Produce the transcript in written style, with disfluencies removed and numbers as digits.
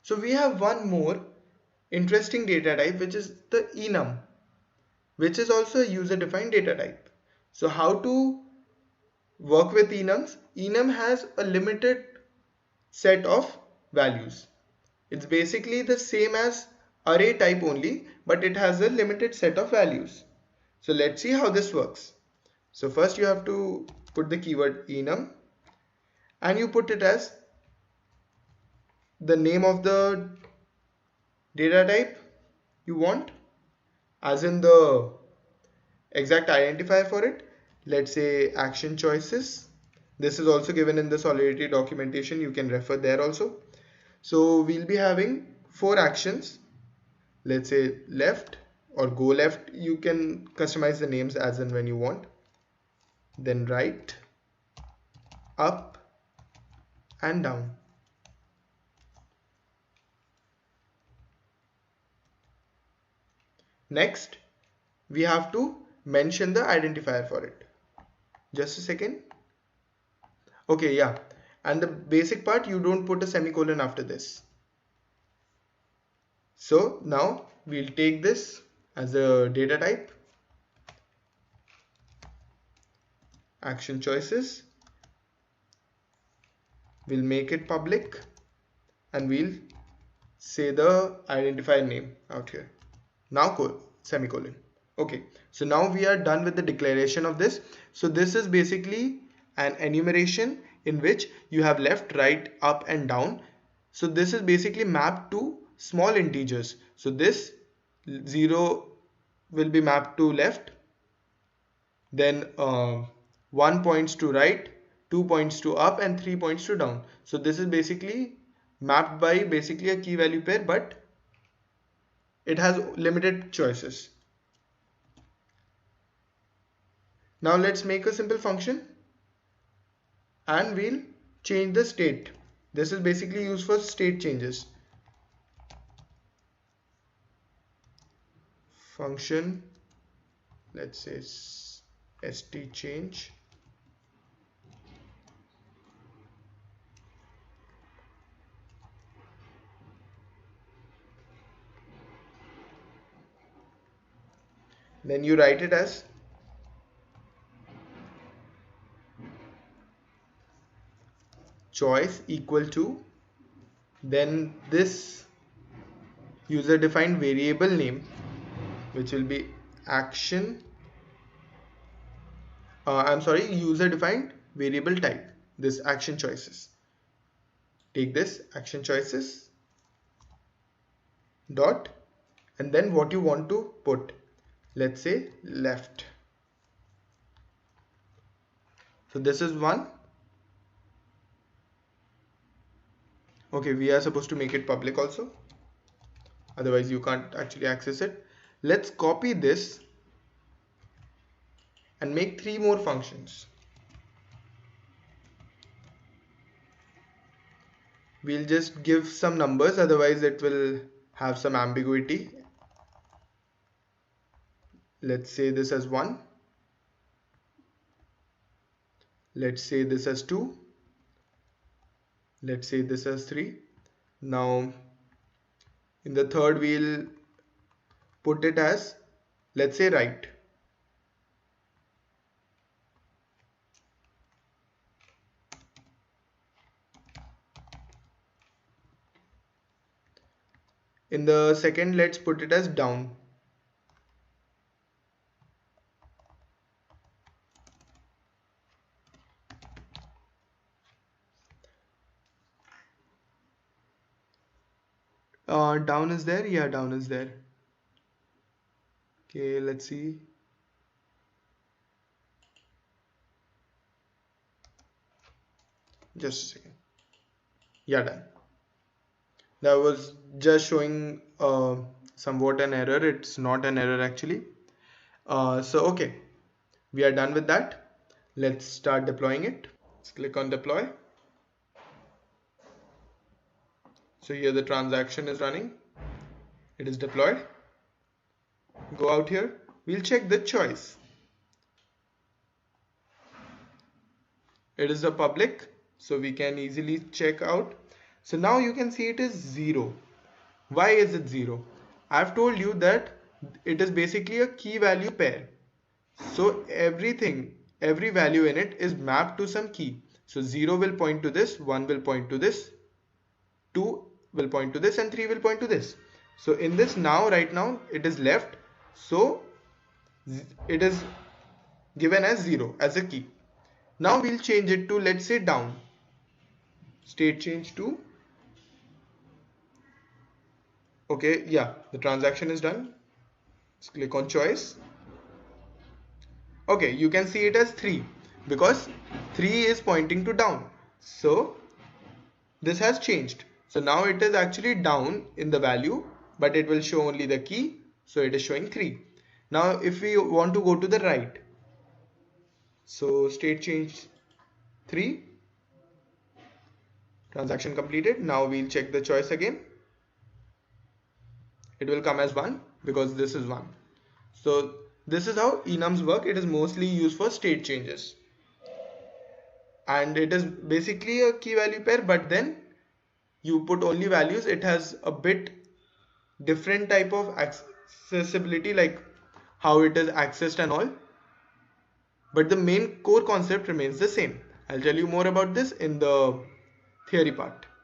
So we have one more interesting data type, which is the enum, which is also a user defined data type. So how to work with enums? Enum has a limited set of values. It's basically the same as array type only, but it has a limited set of values. So let's see how this works. So first you have to put the keyword enum and you put it as the name of the data type you want, as in the exact identifier for it. Let's say action choices. This is also given in the Solidity documentation. You can refer there also. So we'll be having 4 actions. Let's say left or go left. You can customize the names as and when you want. Then right, up and down. Next, we have to mention the identifier for it. Just a second. Okay, yeah. And the basic part, you don't put a semicolon after this. So now we'll take this as a data type, action choices. We'll make it public and we'll say the identifier name out here. Now semicolon. Okay, so now we are done with the declaration of this. So this is basically an enumeration in which you have left, right, up and down. So this is basically mapped to small integers. So this 0 will be mapped to left, then 1 points to right, 2 points to up and 3 points to down. So this is basically mapped by basically a key value pair, but it has limited choices. Now let's make a simple function and we'll change the state. This is basically used for state changes. Function, let's say st change. Then you write it as choice equal to, then this user defined variable name, which will be action, user defined variable type, this action choices. Take this action choices dot, and then what you want to put, let's say left. So this is one. Okay, we are supposed to make it public also, otherwise you can't actually access it. Let's copy this and make 3 more functions. We'll just give some numbers, otherwise it will have some ambiguity. Let's say this as 1. Let's say this as 2. Let's say this as 3. Now in the third we'll put it as, let's say right. In the second, let's put it as down. Down is there? Yeah, down is there. Okay, let's see. Just a second. Yeah, done. That was just showing somewhat an error. It's not an error actually. So okay, we are done with that. Let's start deploying it. Let's click on deploy. So here the transaction is running. It is deployed. Go out here. We'll check the choice. It is a public, so we can easily check out. So now you can see it is 0. Why is it 0? I've told you that it is basically a key value pair. So every value in it is mapped to some key. So 0 will point to this, 1 will point to this, 2 will point to this, and 3 will point to this. So in this right now it is left. So it is given as 0 as a key. Now we'll change it to, let's say, down. State change to, okay, yeah, the transaction is done. Let's click on choice. Okay, you can see it as 3 because 3 is pointing to down. So this has changed. So now it is actually down in the value, but it will show only the key. So it is showing 3. Now if we want to go to the right, so state change 3, transaction completed. Now we'll check the choice again. It will come as 1 because this is 1. So this is how enums work. It is mostly used for state changes. And it is basically a key value pair, but then you put only values. It has a bit different type of accessibility, like how it is accessed and all. But the main core concept remains the same. I'll tell you more about this in the theory part.